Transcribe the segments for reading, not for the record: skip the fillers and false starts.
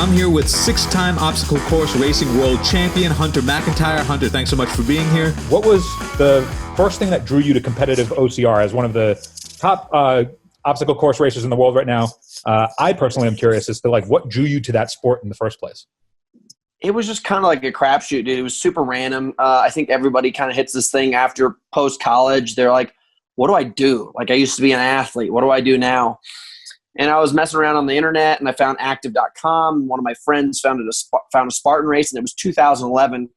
I'm here with 6-time obstacle course racing world champion, Hunter McIntyre. Hunter, thanks so much for being here. What was the first thing that drew you to competitive OCR as one of the top obstacle course racers in the world right now? I personally am curious as to what drew you to that sport in the first place? It was just kind of like a crapshoot, dude. It was super random. I think everybody kind of hits this thing after post-college. They're like, what do I do? Like, I used to be an athlete. What do I do now? And I was messing around on the internet, and I found active.com. One of my friends found a Spartan race, and it was 2011.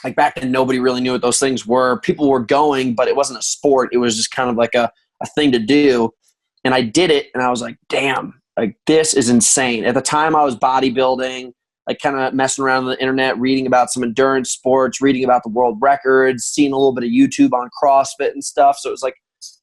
Like, back then, nobody really knew what those things were. People were going, but it wasn't a sport. It was just kind of like a thing to do. And I did it, and I was like, damn, like, this is insane. At the time, I was bodybuilding, like kind of messing around on the internet, reading about some endurance sports, reading about the world records, seeing a little bit of YouTube on CrossFit and stuff. So it was like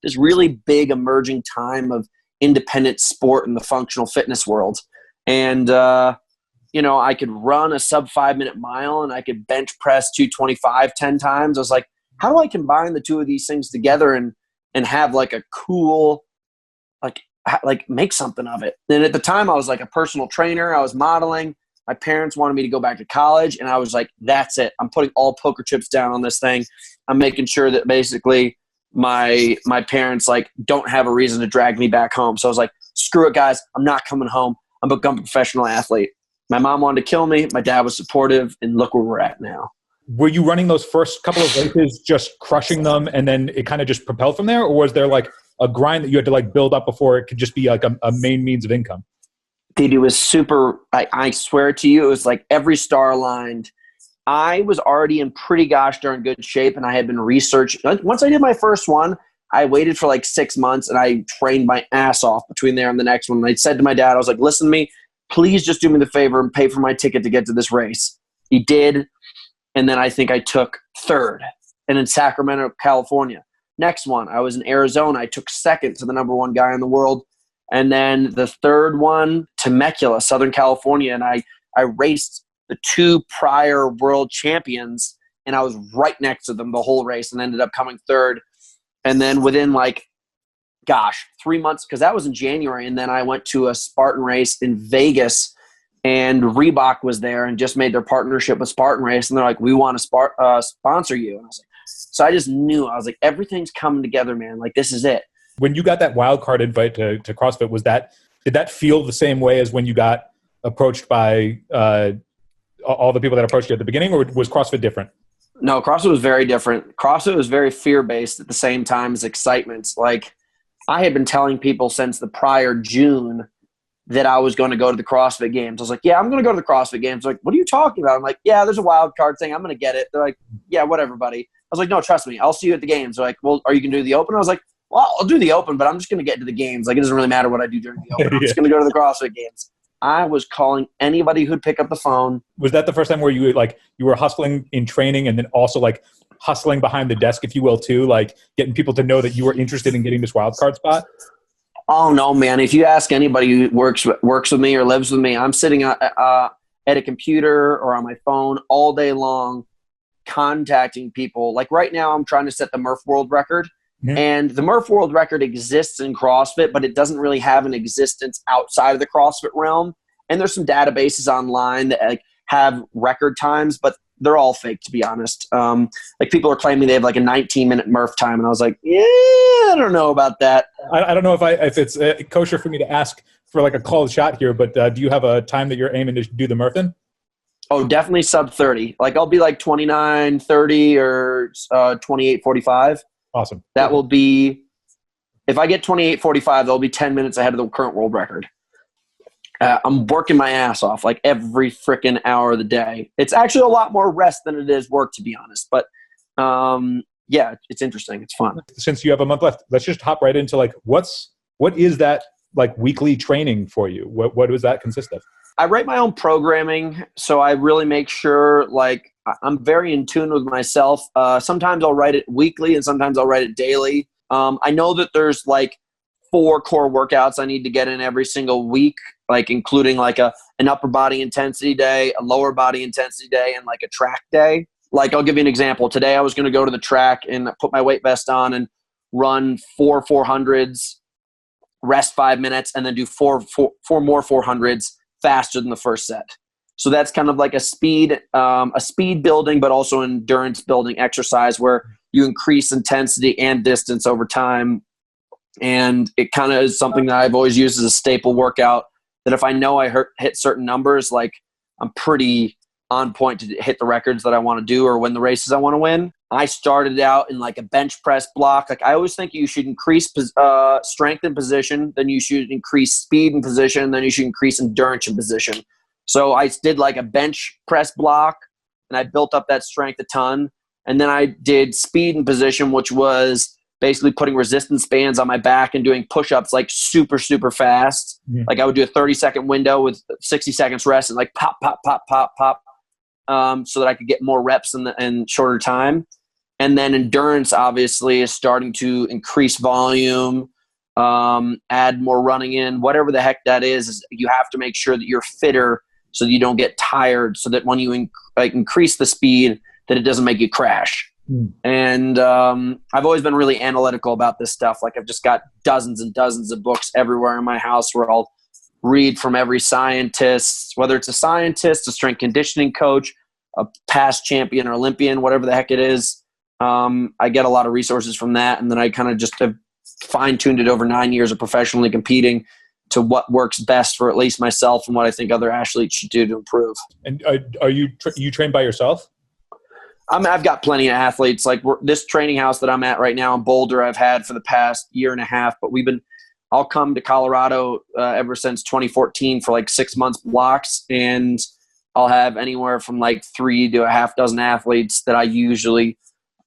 this really big emerging time of independent sport in the functional fitness world. And, I could run a sub 5-minute mile and I could bench press 225 10 times. I was like, how do I combine the two of these things together and have like a cool, like make something of it. And at the time I was like a personal trainer. I was modeling. My parents wanted me to go back to college, and I was like, that's it. I'm putting all poker chips down on this thing. I'm making sure that basically my parents don't have a reason to drag me back home. So I was like, screw it, guys. I'm not coming home. I'm becoming a professional athlete. My mom wanted to kill me. My dad was supportive, and look where we're at now. Were you running those first couple of races just crushing them, and then it kind of just propelled from there? Or was there a grind that you had to build up before it could just be a main means of income? Dude, it was super, I swear to you, it was like every star aligned. I was already in pretty gosh darn good shape, and I had been researching. Once I did my first one, I waited for 6 months, and I trained my ass off between there and the next one. And I said to my dad, I was like, listen to me, please just do me the favor and pay for my ticket to get to this race. He did, and then I think I took third, and in Sacramento, California. Next one, I was in Arizona. I took second to the number one guy in the world. And then the third one, Temecula, Southern California. And I raced the two prior world champions, and I was right next to them the whole race and ended up coming third. And then within 3 months, because that was in January, and then I went to a Spartan race in Vegas, and Reebok was there and just made their partnership with Spartan Race. And they're like, we want to sponsor you. And I was like, so I just knew. I was like, everything's coming together, man. This is it. When you got that wild card invite to CrossFit, did that feel the same way as when you got approached by all the people that approached you at the beginning, or was CrossFit different? No, CrossFit was very different. CrossFit was very fear-based at the same time as excitement. I had been telling people since the prior June that I was going to go to the CrossFit Games. I was like, yeah, I'm going to go to the CrossFit Games. They're like, what are you talking about? I'm like, yeah, there's a wild card thing. I'm going to get it. They're like, yeah, whatever, buddy. I was like, no, trust me. I'll see you at the games. They're like, well, are you going to do the open? I was like, well, I'll do the open, but I'm just going to get into the games. It doesn't really matter what I do during the open. I'm just going to go to the CrossFit Games. I was calling anybody who'd pick up the phone. Was that the first time where you were hustling in training and then also hustling behind the desk, if you will, too, getting people to know that you were interested in getting this wild card spot? Oh no, man! If you ask anybody who works with me or lives with me, I'm sitting at a computer or on my phone all day long, contacting people. Right now, I'm trying to set the Murph world record. Mm-hmm. And the Murph world record exists in CrossFit, but it doesn't really have an existence outside of the CrossFit realm. And there's some databases online that have record times, but they're all fake, to be honest. People are claiming they have a 19-minute Murph time, and I was like, yeah, I don't know about that. I don't know if it's kosher for me to ask for a called shot here, but do you have a time that you're aiming to do the Murph in? Oh, definitely sub 30. I'll be 29:30 or 28:45. Awesome. That will be, if I get 28:45, that'll be 10 minutes ahead of the current world record. I'm working my ass off every freaking hour of the day. It's actually a lot more rest than it is work, to be honest. But yeah, it's interesting. It's fun. Since you have a month left, let's just hop right into what is that weekly training for you? What does that consist of? I write my own programming, so I really make sure I'm very in tune with myself. Sometimes I'll write it weekly and sometimes I'll write it daily. I know that there's 4 core workouts I need to get in every single week, including an upper body intensity day, a lower body intensity day, and a track day. I'll give you an example. Today I was going to go to the track and put my weight vest on and run 4 400s, rest 5 minutes, and then do four more 400s, faster than the first set. So that's kind of like a speed building, but also endurance building exercise where you increase intensity and distance over time. And it kind of is something that I've always used as a staple workout, that if I know I hit certain numbers, like I'm pretty on point to hit the records that I want to do or win the races I want to win. I started out in like a bench press block. Like I always think you should increase strength in position, then you should increase speed in position, then you should increase endurance in position. So I did like a bench press block, and I built up that strength a ton. And then I did speed in position, which was basically putting resistance bands on my back and doing push-ups like super, super fast. Yeah. Like I would do a 30-second window with 60 seconds rest and like pop, pop, pop, pop, pop. So that I could get more reps in shorter time. And then endurance obviously is starting to increase volume, add more running in, whatever the heck that is you have to make sure that you're fitter so that you don't get tired, so that when you increase the speed, that it doesn't make you crash. And I've always been really analytical about this stuff. Like I've just got dozens and dozens of books everywhere in my house where I'll read from every scientist, whether it's a scientist, a strength conditioning coach, a past champion or Olympian, whatever the heck it is. I get a lot of resources from that. And then I kind of just have fine-tuned it over 9 years of professionally competing to what works best for at least myself and what I think other athletes should do to improve. And are you trained by yourself? I've got plenty of athletes. Like this training house that I'm at right now in Boulder, I've had for the past year and a half, but I'll come to Colorado ever since 2014 for like 6 months blocks, and I'll have anywhere from like 3 to a half dozen athletes that I usually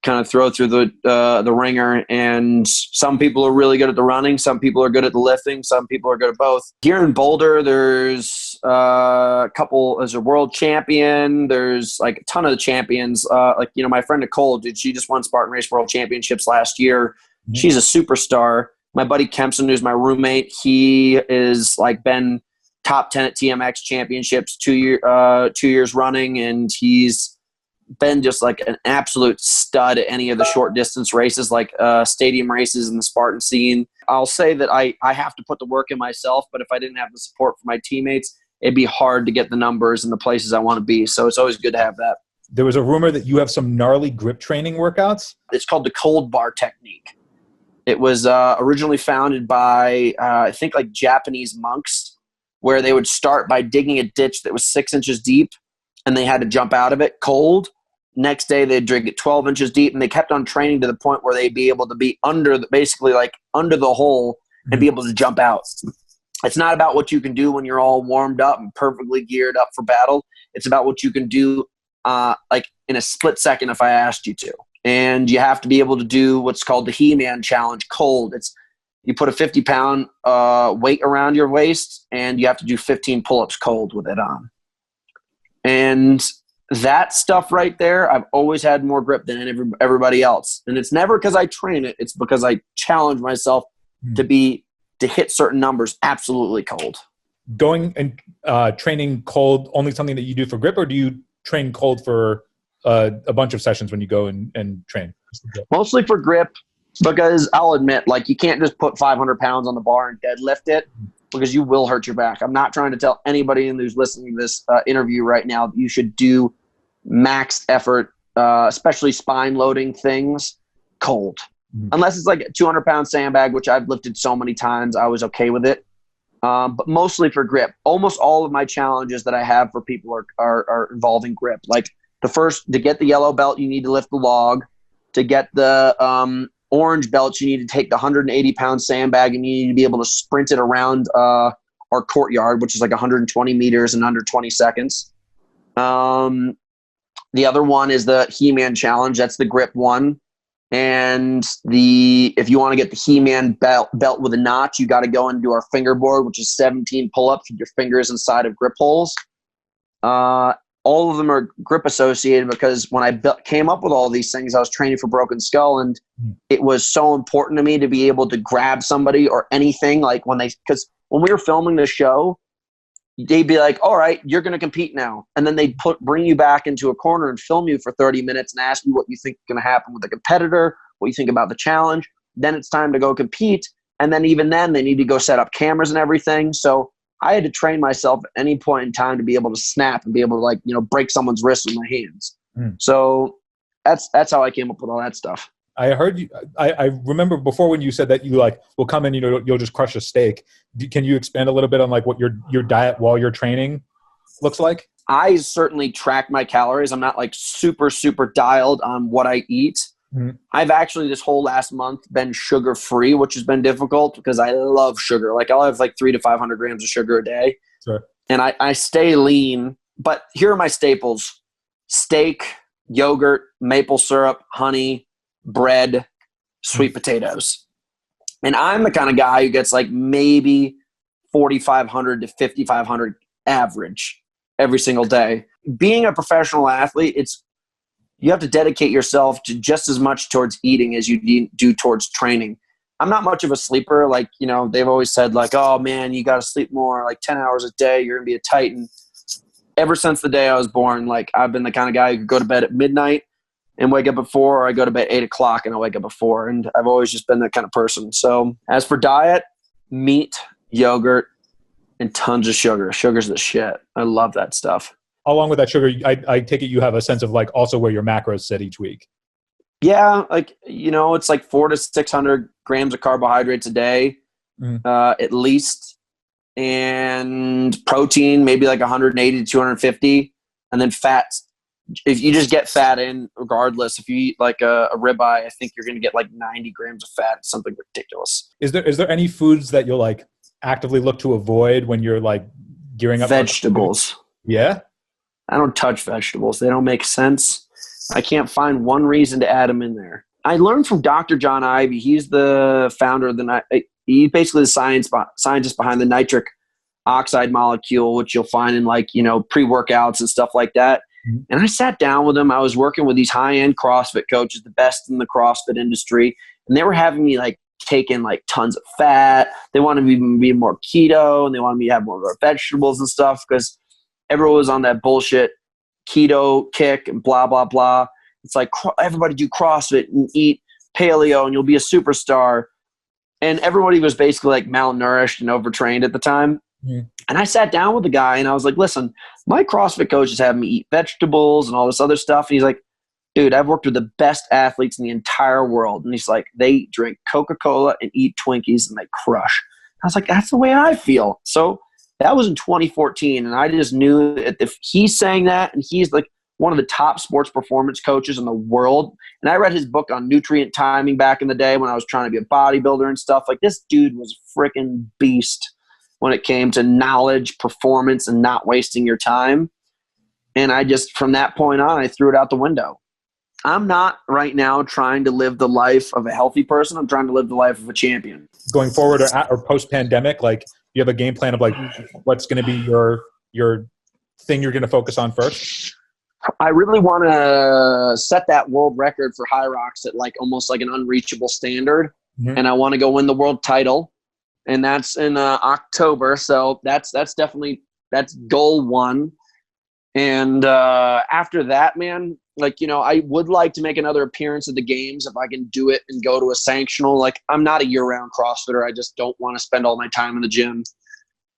kind of throw through the ringer. And some people are really good at the running, some people are good at the lifting, some people are good at both. Here in Boulder, there's a couple. There's a world champion. There's like a ton of the champions. My friend Nicole, she just won Spartan Race World Championships last year. Mm-hmm. She's a superstar. My buddy Kempson, who's my roommate, he is like been top 10 at TMX championships 2 years running, and he's been just like an absolute stud at any of the short distance races, like stadium races in the Spartan scene. I'll say that I have to put the work in myself, but if I didn't have the support from my teammates, it'd be hard to get the numbers and the places I want to be. So it's always good to have that. There was a rumor that you have some gnarly grip training workouts. It's called the cold bar technique. It was originally founded by, I think, like Japanese monks, where they would start by digging a ditch that was 6 inches deep, and they had to jump out of it cold. Next day, they'd dig it 12 inches deep, and they kept on training to the point where they'd be able to be under the hole and be able to jump out. It's not about what you can do when you're all warmed up and perfectly geared up for battle. It's about what you can do like in a split second if I asked you to. And you have to be able to do what's called the He-Man challenge cold. You put a 50-pound weight around your waist, and you have to do 15 pull-ups cold with it on. And that stuff right there, I've always had more grip than everybody else. And it's never because I train it. It's because I challenge myself to hit certain numbers absolutely cold. Going and training cold, only something that you do for grip, or do you train cold for a bunch of sessions when you go and train? Mostly for grip, because I'll admit, like, you can't just put 500 pounds on the bar and deadlift it, because you will hurt your back. I'm not trying to tell anybody who's listening to this interview right now that you should do max effort, especially spine loading things, cold. Mm-hmm. Unless it's like a 200-pound sandbag, which I've lifted so many times, I was okay with it. But mostly for grip. Almost all of my challenges that I have for people are involving grip. Like to get the yellow belt, you need to lift the log. To get the orange belt, you need to take the 180-pound sandbag and you need to be able to sprint it around our courtyard, which is like 120 meters in under 20 seconds. The other one is the He-Man challenge. That's the grip one. And if you want to get the He-Man belt with a notch, you got to go and do our fingerboard, which is 17 pull-ups with your fingers inside of grip holes. All of them are grip associated, because when I came up with all these things, I was training for Broken Skull, and it was so important to me to be able to grab somebody or anything. Like because when we were filming the show, they'd be like, all right, you're going to compete now. And then they'd bring you back into a corner and film you for 30 minutes and ask you what you think is going to happen with the competitor, what you think about the challenge. Then it's time to go compete. And then even then they need to go set up cameras and everything. So I had to train myself at any point in time to be able to snap and be able to, like, break someone's wrist with my hands. So that's how I came up with all that stuff. I heard you. I remember before when you said that you like will come in, you'll just crush a steak. Can you expand a little bit on like what your diet while you're training looks like? I certainly track my calories. I'm not like super, super dialed on what I eat. I've actually this whole last month been sugar free, which has been difficult because I love sugar. Like I'll have like 300 to 500 grams of sugar a day. Sure. And I stay lean, but here are my staples: steak, yogurt, maple syrup, honey, bread, sweet potatoes. And I'm the kind of guy who gets like maybe 4,500 to 5,500 average every single day. Being a professional athlete, you have to dedicate yourself to just as much towards eating as you do towards training. I'm not much of a sleeper. Like, they've always said like, oh man, you got to sleep more, like 10 hours a day. You're going to be a Titan. Ever since the day I was born, like I've been the kind of guy who could go to bed at midnight and wake up at 4, or I go to bed at 8 o'clock and I wake up at 4. And I've always just been that kind of person. So as for diet, meat, yogurt, and tons of sugar. Sugar's the shit. I love that stuff. Along with that sugar, I take it you have a sense of like also where your macros sit each week. Yeah, like it's like 400 to 600 grams of carbohydrates a day, at least, and protein maybe like 180 to 250, and then fats. If you just get fat in, regardless, if you eat like a ribeye, I think you're going to get like 90 grams of fat, something ridiculous. Is there any foods that you'll like actively look to avoid when you're like gearing up? Vegetables. Yeah. I don't touch vegetables. They don't make sense. I can't find one reason to add them in there. I learned from Dr. John Ivey. He's the founder of he's basically the scientist behind the nitric oxide molecule, which you'll find in like, pre-workouts and stuff like that. And I sat down with him. I was working with these high-end CrossFit coaches, the best in the CrossFit industry. And they were having me like take in like tons of fat. They wanted me to be more keto, and they wanted me to have more vegetables and stuff because everyone was on that bullshit keto kick and blah, blah, blah. It's like everybody do CrossFit and eat paleo and you'll be a superstar. And everybody was basically like malnourished and overtrained at the time. And I sat down with the guy and I was like, listen, my CrossFit coach is having me eat vegetables and all this other stuff. And he's like, dude, I've worked with the best athletes in the entire world. And he's like, they drink Coca-Cola and eat Twinkies and they crush. I was like, that's the way I feel. So that was in 2014, and I just knew that if he's saying that, and he's like one of the top sports performance coaches in the world, and I read his book on nutrient timing back in the day when I was trying to be a bodybuilder and stuff. Like, this dude was a freaking beast when it came to knowledge, performance, and not wasting your time. And I just, from that point on, I threw it out the window. I'm not right now trying to live the life of a healthy person. I'm trying to live the life of a champion. Going forward or post-pandemic, like, you have a game plan of like what's going to be your thing you're going to focus on first? I really want to set that world record for HYROX at like almost like an unreachable standard. And I want to go win the world title, and that's in October. So that's goal one. And after that, man, like, I would like to make another appearance at the games if I can do it and go to a sanctional. Like, I'm not a year-round CrossFitter. I just don't want to spend all my time in the gym.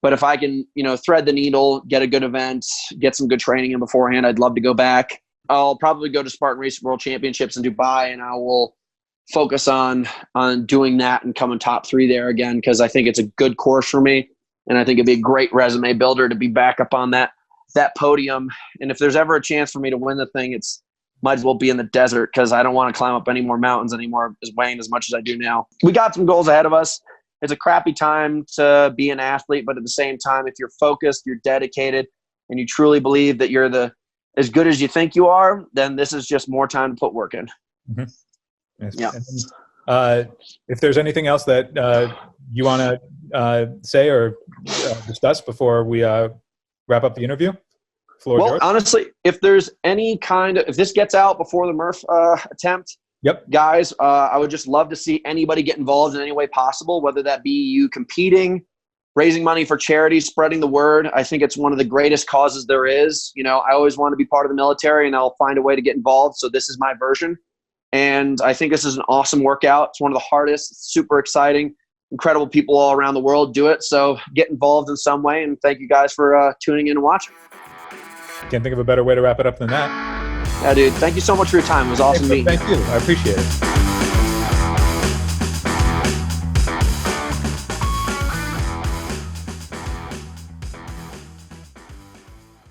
But if I can, thread the needle, get a good event, get some good training in beforehand, I'd love to go back. I'll probably go to Spartan Racing World Championships in Dubai, and I will focus on doing that and coming top 3 there again, because I think it's a good course for me, and I think it'd be a great resume builder to be back up on that podium. And if there's ever a chance for me to win the thing, it's might as well be in the desert, because I don't want to climb up any more mountains anymore, as weighing as much as I do now. We got some goals ahead of us. It's a crappy time to be an athlete, but at the same time, if you're focused, you're dedicated, and you truly believe that you're as good as you think you are, then this is just more time to put work in. Yes. Yeah. If there's anything else that you want to say or discuss before we wrap up the interview? Well, honestly, if there's if this gets out before the Murph attempt, guys, I would just love to see anybody get involved in any way possible, whether that be you competing, raising money for charity, spreading the word. I think it's one of the greatest causes there is. I always want to be part of the military, and I'll find a way to get involved. So this is my version. And I think this is an awesome workout. It's one of the hardest. It's super exciting. incredible people all around the world do it. So get involved in some way, and thank you guys for tuning in and watching. Can't think of a better way to wrap it up than that. Yeah, dude. Thank you so much for your time. It was awesome meeting you. Thank you. I appreciate it.